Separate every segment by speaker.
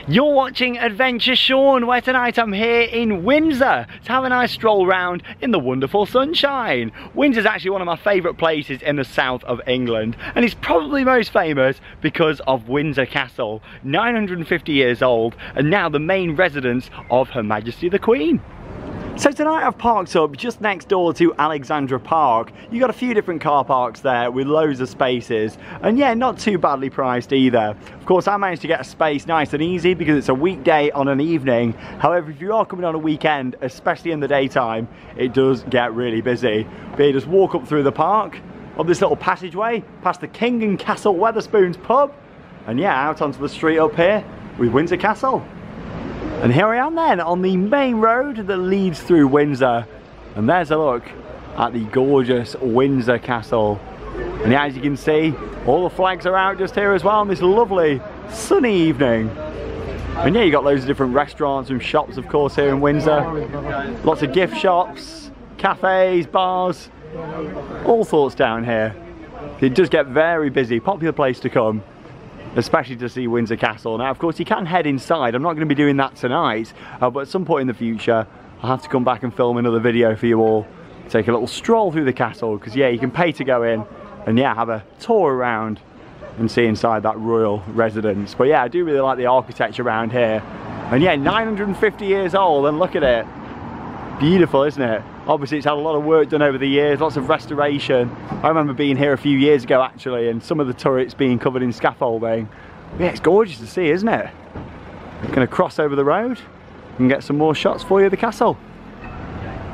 Speaker 1: You're watching Adventure Sean, where tonight I'm here in Windsor to have a nice stroll round in the wonderful sunshine. Windsor's actually one of my favourite places in the south of England, and it's probably most famous because of Windsor Castle, 950 years old, and now the main residence of Her Majesty the Queen. So tonight I've parked up just next door to Alexandra Park. You've got a few different car parks there with loads of spaces, and yeah, not too badly priced either. Of course, I managed to get a space nice and easy because it's a weekday on an evening. However, if you are coming on a weekend, especially in the daytime, it does get really busy. But you just walk up through the park, up this little passageway, past the King and Castle Wetherspoons pub, and yeah, out onto the street up here with Windsor Castle. And here I am then on the main road that leads through Windsor, and there's a look at the gorgeous Windsor Castle. And yeah, as you can see, all the flags are out just here as well on this lovely sunny evening. And yeah, you got loads of different restaurants and shops, of course, here in Windsor. Lots of gift shops, cafes, bars, all sorts down here. It does get very busy, popular place to come, especially to see Windsor Castle. Now, of course, you can head inside. I'm not going to be doing that tonight, but at some point in the future, I'll have to come back and film another video for you all. Take a little stroll through the castle, because yeah, you can pay to go in and yeah, have a tour around and see inside that royal residence. But yeah, I do really like the architecture around here. And yeah, 950 years old, and look at it. Beautiful, isn't it? Obviously, it's had a lot of work done over the years, lots of restoration. I remember being here a few years ago, actually, and some of the turrets being covered in scaffolding. Yeah, it's gorgeous to see, isn't it? Gonna cross over the road and get some more shots for you of the castle.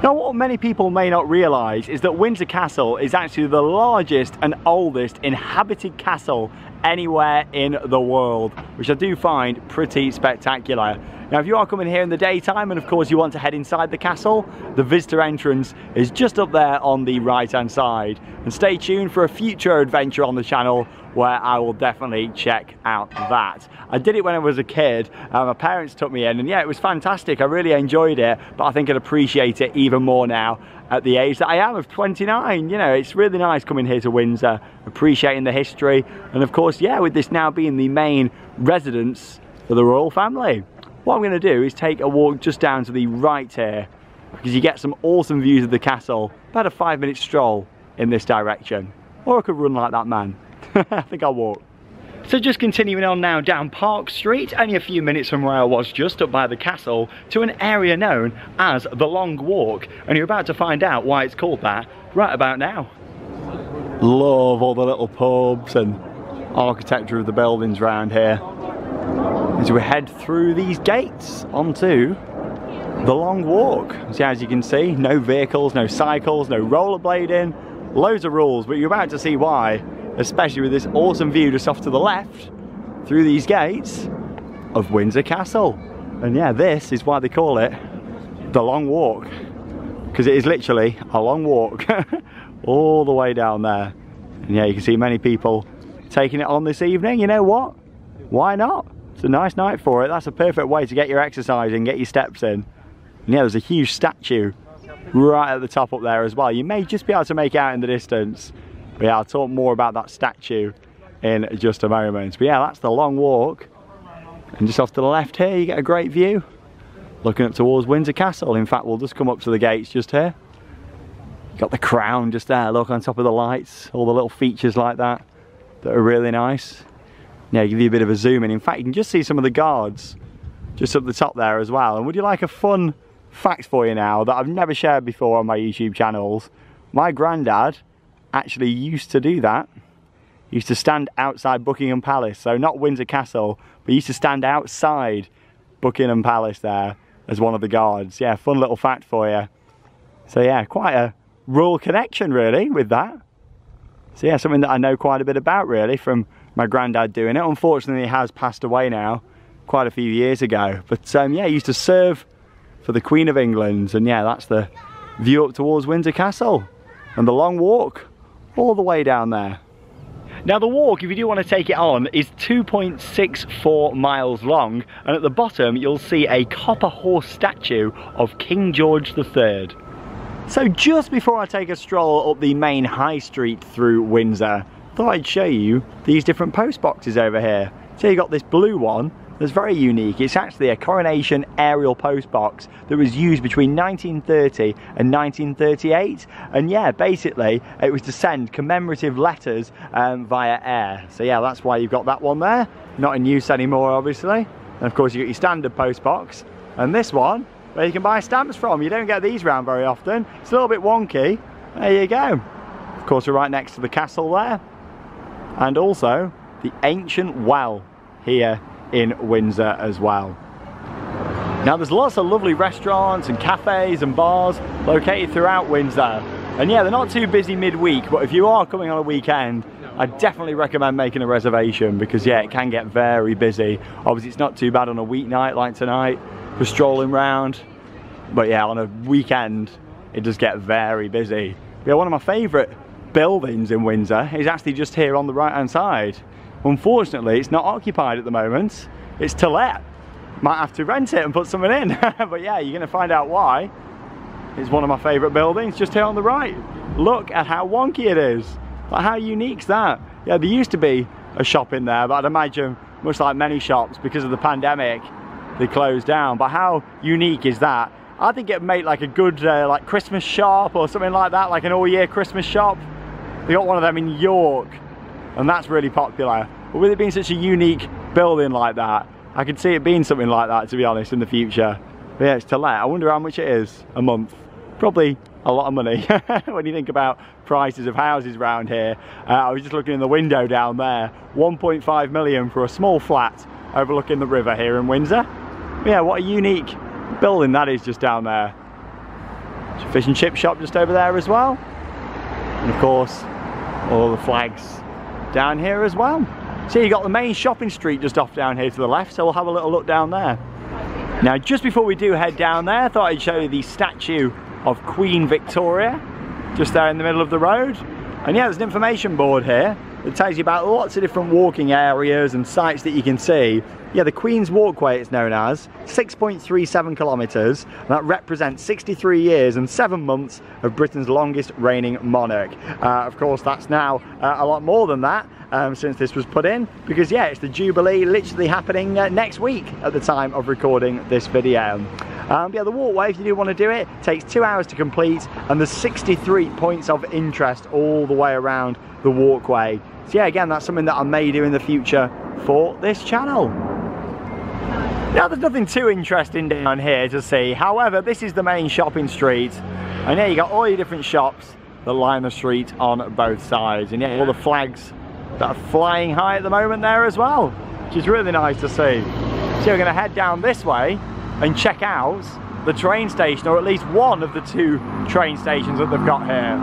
Speaker 1: Now, what many people may not realise is that Windsor Castle is actually the largest and oldest inhabited castle anywhere in the world, which I do find pretty spectacular. Now, if you are coming here in the daytime and of course you want to head inside the castle, the visitor entrance is just up there on the right hand side. And stay tuned for a future adventure on the channel where I will definitely check out that. I did it when I was a kid, my parents took me in, and yeah, it was fantastic. I really enjoyed it, but I think I'd appreciate it even more now at the age that I am of 29. You know, it's really nice coming here to Windsor, appreciating the history, and of course, yeah, with this now being the main residence for the royal family. What I'm going to do is take a walk just down to the right here, because you get some awesome views of the castle. About a 5-minute stroll in this direction, or I could run like that man. I think I'll walk. So just continuing on now down Park Street, only a few minutes from where I was just up by the castle, to an area known as the Long Walk, and you're about to find out why it's called that right about now. Love all the little pubs and architecture of the buildings around here as we head through these gates onto the Long Walk. So as you can see, no vehicles, no cycles, no rollerblading, loads of rules, but you're about to see why, especially with this awesome view just off to the left through these gates of Windsor Castle. And yeah, this is why they call it the Long Walk, because it is literally a long walk all the way down there. And yeah, you can see many people taking it on this evening. You know what? Why not? It's a nice night for it. That's a perfect way to get your exercise and get your steps in. And yeah, there's a huge statue right at the top up there as well. You may just be able to make out in the distance. But yeah, I'll talk more about that statue in just a moment. But yeah, that's the Long Walk. And just off to the left here, you get a great view looking up towards Windsor Castle. In fact, we'll just come up to the gates just here. Got the crown just there, look, on top of the lights, all the little features like that are really nice. Yeah, give you a bit of a zoom in. In fact, you can just see some of the guards just up the top there as well. And would you like a fun fact for you now that I've never shared before on my YouTube channels? My granddad actually used to do that. He used to stand outside Buckingham Palace, so not Windsor Castle, but he used to stand outside Buckingham Palace there as one of the guards. Yeah, fun little fact for you. So yeah, quite a royal connection really with that. So yeah, something that I know quite a bit about really from my granddad doing it. Unfortunately, he has passed away now quite a few years ago. But yeah, he used to serve for the Queen of England, and yeah, that's the view up towards Windsor Castle and the Long Walk all the way down there. Now the walk, if you do want to take it on, is 2.64 miles long, and at the bottom you'll see a copper horse statue of King George III. So just before I take a stroll up the main high street through Windsor, I thought I'd show you these different post boxes over here. So you got this blue one, that's very unique. It's actually a coronation aerial post box that was used between 1930 and 1938. And yeah, basically it was to send commemorative letters via air. So yeah, that's why you've got that one there. Not in use anymore, obviously. And of course you got your standard post box. And this one, where you can buy stamps from. You don't get these around very often. It's a little bit wonky. There you go. Of course we're right next to the castle there. And also the ancient well here in Windsor as well. Now there's lots of lovely restaurants and cafes and bars located throughout Windsor. And yeah, they're not too busy midweek, but if you are coming on a weekend, I definitely recommend making a reservation because yeah, it can get very busy. Obviously it's not too bad on a weeknight like tonight for strolling round. But yeah, on a weekend, it does get very busy. Yeah, one of my favourite buildings in Windsor is actually just here on the right hand side. Unfortunately, it's not occupied at the moment. It's to let. Might have to rent it and put something in. But yeah, you're going to find out why. It's one of my favourite buildings just here on the right. Look at how wonky it is. Like, how unique's that? Yeah, there used to be a shop in there, but I'd imagine, much like many shops, because of the pandemic, they closed down. But how unique is that? I think it'd make like a good like Christmas shop or something like that, like an all-year Christmas shop. They got one of them in York, and that's really popular. But with it being such a unique building like that, I could see it being something like that, to be honest, in the future. But yeah, it's to let. I wonder how much it is a month. Probably a lot of money when you think about prices of houses around here. I was just looking in the window down there. 1.5 million for a small flat overlooking the river here in Windsor. But yeah, what a unique building that is just down there. There's a fish and chip shop just over there as well. And of course, all the flags down here as well. So you got the main shopping street just off down here to the left, so we'll have a little look down there. Now just before we do head down there, I thought I'd show you the statue of Queen Victoria, just there in the middle of the road. And yeah, there's an information board here that tells you about lots of different walking areas and sites that you can see. Yeah, the Queen's Walkway it's known as, 6.37 kilometres, and that represents 63 years and 7 months of Britain's longest reigning monarch. Of course, that's now a lot more than that since this was put in, because yeah, it's the Jubilee literally happening next week at the time of recording this video. Yeah, the walkway, if you do want to do it, takes 2 hours to complete, and there's 63 points of interest all the way around the walkway. So yeah, again, that's something that I may do in the future for this channel. Now there's nothing too interesting down here to see. However, this is the main shopping street, and yeah, you got all your different shops that line the street on both sides, and yeah, all the flags that are flying high at the moment there as well, which is really nice to see. So we're going to head down this way and check out the train station, or at least one of the 2 train stations that they've got here.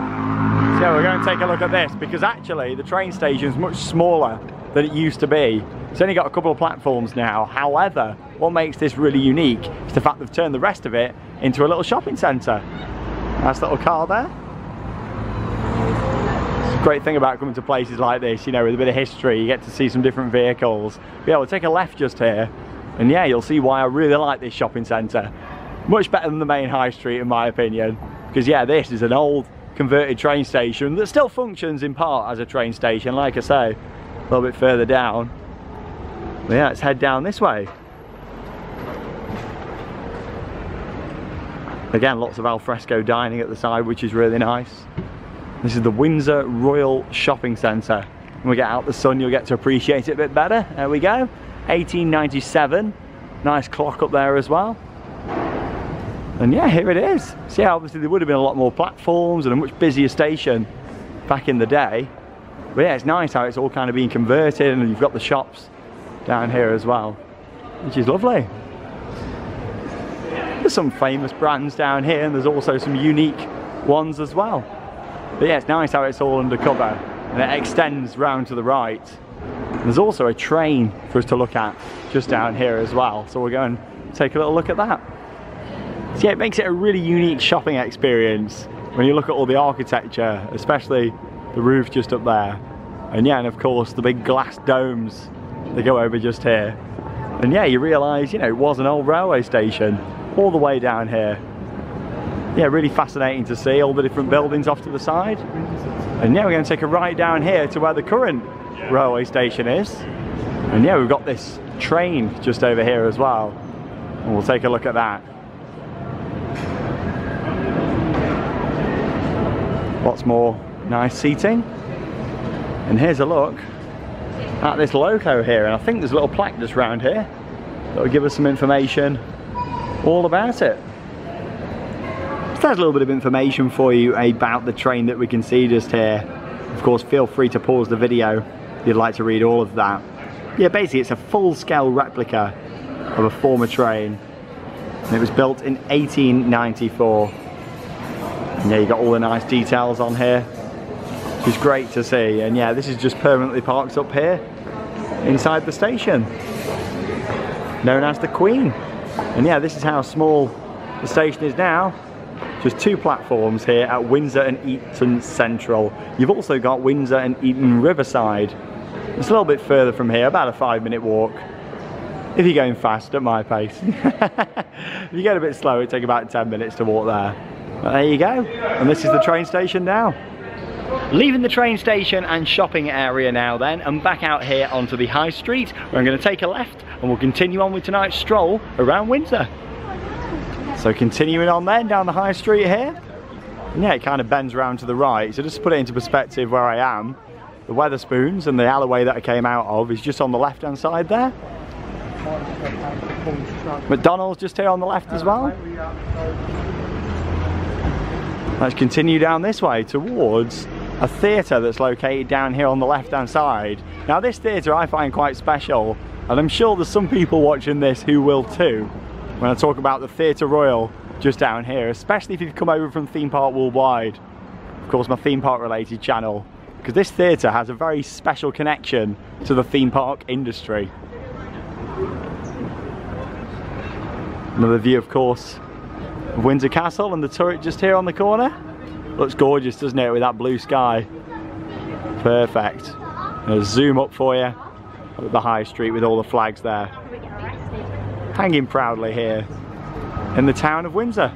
Speaker 1: So we're going to take a look at this, because actually the train station is much smaller than it used to be. It's only got a couple of platforms now. However, what makes this really unique is the fact they've turned the rest of it into a little shopping centre. Nice little car there. It's a great thing about coming to places like this, you know, with a bit of history, you get to see some different vehicles. But yeah, we'll take a left just here, and yeah, you'll see why I really like this shopping centre. Much better than the main high street in my opinion, because yeah, this is an old converted train station that still functions in part as a train station, like I say, a little bit further down. But yeah, let's head down this way. Again, lots of alfresco dining at the side, which is really nice. This is the Windsor Royal Shopping Centre. When we get out the sun, you'll get to appreciate it a bit better. There we go, 1897. Nice clock up there as well. And yeah, here it is. See, obviously there would have been a lot more platforms and a much busier station back in the day. But yeah, it's nice how it's all kind of being converted, and you've got the shops down here as well, which is lovely. There's some famous brands down here, and there's also some unique ones as well. But yeah, it's nice how it's all undercover, and it extends round to the right. And there's also a train for us to look at just down here as well, so we'll go and take a little look at that. So yeah, it makes it a really unique shopping experience when you look at all the architecture, especially the roof just up there. And yeah, and of course the big glass domes that go over just here. And yeah, you realise, you know, it was an old railway station all the way down here. Yeah, really fascinating to see all the different buildings off to the side. And yeah, we're going to take a ride down here to where the current railway station is. And yeah, we've got this train just over here as well, and we'll take a look at that. Lots more nice seating, and here's a look at this loco here, and I think there's a little plaque just round here that will give us some information all about it. So there's a little bit of information for you about the train that we can see just here. Of course, feel free to pause the video if you'd like to read all of that. Yeah, basically it's a full-scale replica of a former train, and it was built in 1894. And yeah, you got all the nice details on here, which is great to see. And yeah, this is just permanently parked up here inside the station, known as the Queen. And yeah, this is how small the station is now. Just 2 platforms here at Windsor and Eton Central. You've also got Windsor and Eton Riverside. It's a little bit further from here, about a 5-minute walk. If you're going fast at my pace. If you get a bit slow, it'll take about 10 minutes to walk there. But there you go. And this is the train station now. Leaving the train station and shopping area now then, and back out here onto the high street, where I'm going to take a left and we'll continue on with tonight's stroll around Windsor. So continuing on then down the high street here, and yeah, it kind of bends around to the right. So just to put it into perspective where I am, the Wetherspoons and the alleyway that I came out of is just on the left hand side there. McDonald's just here on the left as well. Let's continue down this way towards a theatre that's located down here on the left hand side. Now this theatre I find quite special, and I'm sure there's some people watching this who will too, when I talk about the Theatre Royal just down here, especially if you've come over from Theme Park Worldwide, of course my theme park related channel, because this theatre has a very special connection to the theme park industry. Another view, of course, of Windsor Castle and the turret just here on the corner. Looks gorgeous, doesn't it, with that blue sky? Perfect. I'll zoom up for you at the high street with all the flags there, hanging proudly here in the town of Windsor.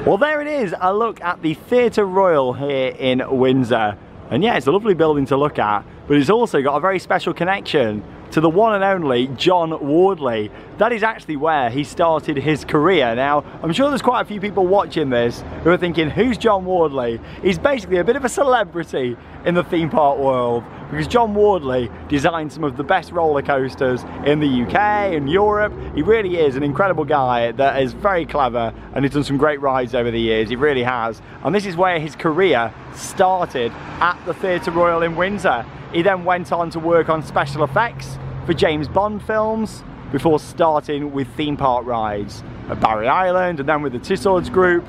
Speaker 1: Well, there it is, a look at the Theatre Royal here in Windsor. And yeah, it's a lovely building to look at, but it's also got a very special connection to the one and only John Wardley. That is actually where he started his career. Now, I'm sure there's quite a few people watching this who are thinking, who's John Wardley? He's basically a bit of a celebrity in the theme park world, because John Wardley designed some of the best roller coasters in the UK and Europe. He really is an incredible guy that is very clever, and he's done some great rides over the years, he really has. And this is where his career started, at the Theatre Royal in Windsor. He then went on to work on special effects for James Bond films, before starting with theme park rides at Barry Island, and then with the Two Swords Group,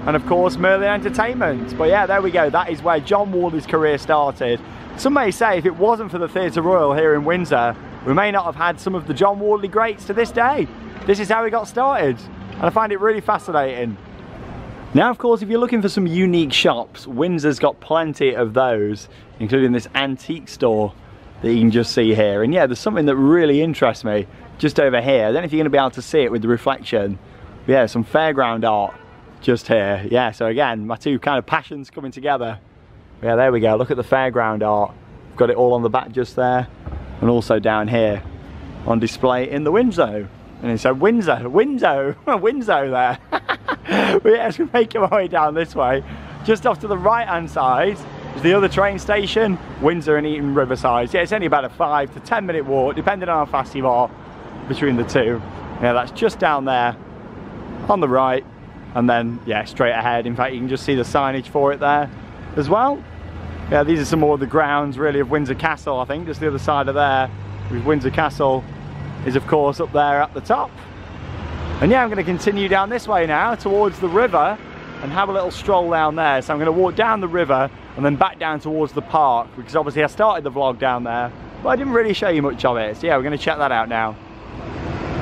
Speaker 1: and of course Merlin Entertainment. But yeah, there we go, that is where John Wardley's career started. Some may say if it wasn't for the Theatre Royal here in Windsor, we may not have had some of the John Wardley greats to this day. This is how he got started, and I find it really fascinating. Now, of course, if you're looking for some unique shops, Windsor's got plenty of those, including this antique store that you can just see here. And yeah, there's something that really interests me just over here. I don't know if you're going to be able to see it with the reflection. But yeah, some fairground art just here. Yeah, so again, my two kind of passions coming together. Yeah, there we go, look at the fairground art. Got it all on the back just there, and also down here on display in the Windsor. And it said Windsor, Windsor there. But yeah, as we make our way down this way, just off to the right hand side is the other train station, Windsor and Eton Riverside. Yeah, it's only about a 5 to 10 minute walk, depending on how fast you are, between the two. Yeah, that's just down there on the right, and then yeah, straight ahead. In fact, you can just see the signage for it there as well. Yeah, these are some more of the grounds really of Windsor Castle, I think, just the other side of there. With Windsor Castle is of course up there at the top. And yeah, I'm going to continue down this way now towards the river and have a little stroll down there. So I'm going to walk down the river and then back down towards the park, because obviously I started the vlog down there, but I didn't really show you much of it. So yeah, we're going to check that out now.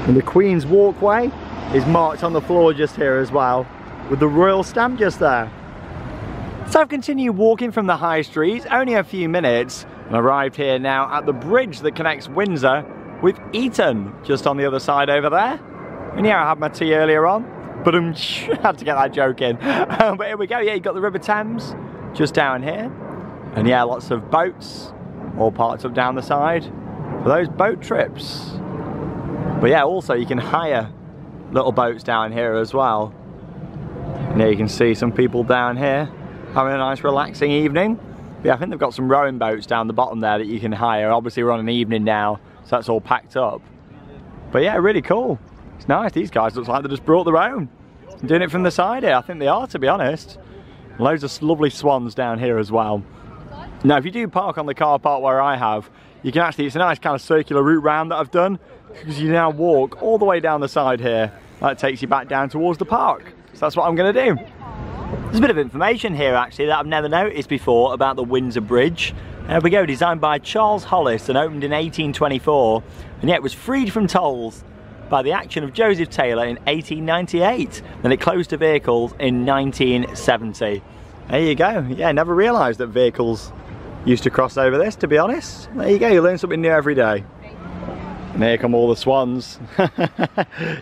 Speaker 1: And the Queen's Walkway is marked on the floor just here as well, with the royal stamp just there. So I've continued walking from the high street, only a few minutes, and arrived here now at the bridge that connects Windsor with Eton, just on the other side over there. And yeah, I had my tea earlier on, but I had to get that joke in. But here we go, yeah, you've got the River Thames just down here. And yeah, lots of boats, all parked up down the side for those boat trips. But yeah, also you can hire little boats down here as well. And yeah, you can see some people down here having a nice relaxing evening. But yeah, I think they've got some rowing boats down the bottom there that you can hire. Obviously we're on an evening now, so that's all packed up. But yeah, really cool. It's nice. These guys look like they just brought their own. I'm doing it from the side here. I think they are, to be honest. Loads of lovely swans down here as well. Now, if you do park on the car park where I have, you can actually, it's a nice kind of circular route round that I've done, because you now walk all the way down the side here. That takes you back down towards the park. So that's what I'm going to do. There's a bit of information here actually that I've never noticed before about the Windsor Bridge. There we go, designed by Charles Hollis and opened in 1824, and yet it was freed from tolls by the action of Joseph Taylor in 1898. Then it closed to vehicles in 1970. There you go. Yeah, never realised that vehicles used to cross over this, to be honest. There you go, you learn something new every day. And here come all the swans.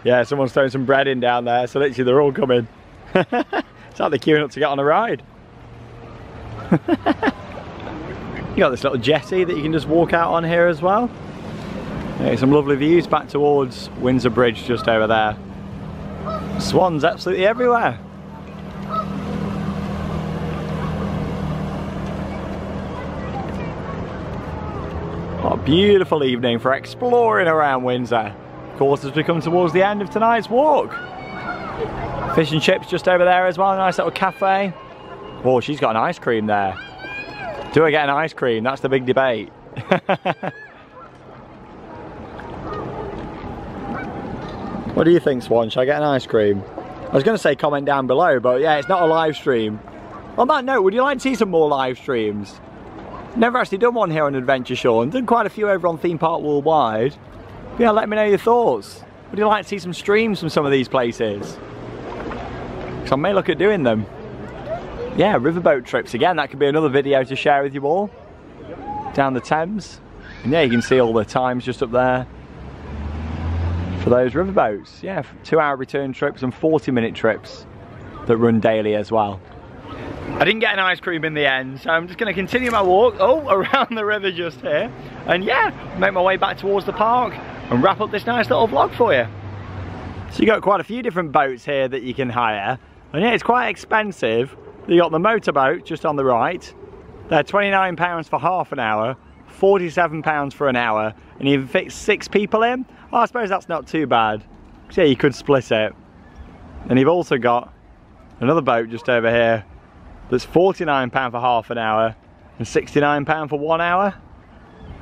Speaker 1: Yeah, someone's throwing some bread in down there, so literally they're all coming. It's like they're queuing up to get on a ride. You got this little jetty that you can just walk out on here as well. Yeah, some lovely views back towards Windsor Bridge just over there. Swans absolutely everywhere. What a beautiful evening for exploring around Windsor. Of course, as we come towards the end of tonight's walk. Fish and chips just over there as well, a nice little cafe. Oh, she's got an ice cream there. Do I get an ice cream? That's the big debate. What do you think, Swan? Should I get an ice cream? I was going to say comment down below, but yeah, it's not a live stream. On that note, would you like to see some more live streams? Never actually done one here on Adventure Sean. Done quite a few over on Theme Park Worldwide. But yeah, let me know your thoughts. Would you like to see some streams from some of these places? Because I may look at doing them. Yeah, riverboat trips again. That could be another video to share with you all. Down the Thames. And yeah, you can see all the times just up there for those riverboats. Yeah, 2-hour return trips and 40-minute trips that run daily as well. I didn't get an ice cream in the end, so I'm just going to continue my walk around the river just here, and yeah, make my way back towards the park and wrap up this nice little vlog for you. So you got quite a few different boats here that you can hire, and yeah, it's quite expensive. You got the motorboat just on the right. They're £29 for half an hour, £47 for an hour, and you can fit 6 people in. Oh, I suppose that's not too bad. So yeah, you could split it. And you've also got another boat just over here that's £49 for half an hour and £69 for 1 hour.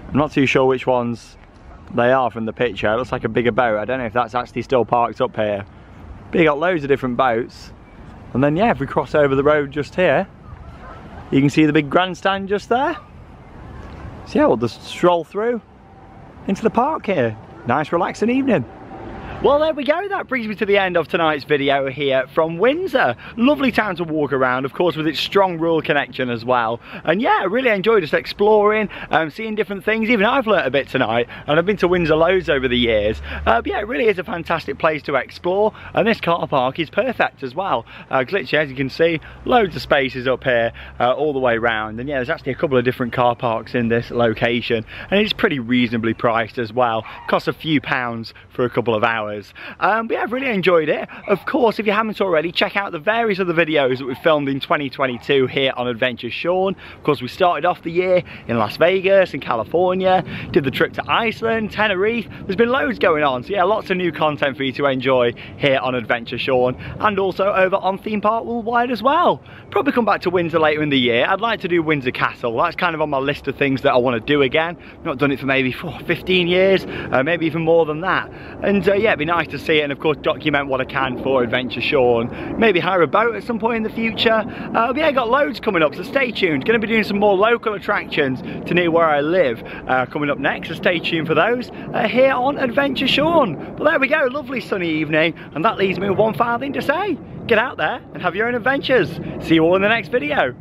Speaker 1: I'm not too sure which ones they are from the picture. It looks like a bigger boat. I don't know if that's actually still parked up here. But you got loads of different boats. And then yeah, if we cross over the road just here, you can see the big grandstand just there. So yeah, we'll just stroll through into the park here. Nice relaxing evening. Well, there we go. That brings me to the end of tonight's video here from Windsor. Lovely town to walk around, of course, with its strong rural connection as well. And yeah, I really enjoyed just exploring, seeing different things. Even I've learnt a bit tonight, and I've been to Windsor loads over the years. But yeah, it really is a fantastic place to explore, and this car park is perfect as well. Literally, as you can see, loads of spaces up here all the way around. And yeah, there's actually a couple of different car parks in this location, and it's pretty reasonably priced as well. Costs a few pounds for a couple of hours. But yeah, I've really enjoyed it. Of course, if you haven't already, check out the various other videos that we filmed in 2022 here on Adventure Sean. Of course, we started off the year in Las Vegas and California, did the trip to Iceland, Tenerife. There's been loads going on, so yeah, lots of new content for you to enjoy here on Adventure Sean, and also over on Theme Park Worldwide as well. Probably come back to Windsor later in the year. I'd like to do Windsor Castle. That's kind of on my list of things that I want to do again. Not done it for maybe 15 years, maybe even more than that. And yeah, it'd be nice to see it, and of course document what I can for Adventure Sean. Maybe hire a boat at some point in the future. But yeah, got loads coming up, so stay tuned. Going to be doing some more local attractions to near where I live coming up next, so stay tuned for those here on Adventure Sean. But there we go, lovely sunny evening, and that leaves me with one final thing to say. Get out there and have your own adventures. See you all in the next video.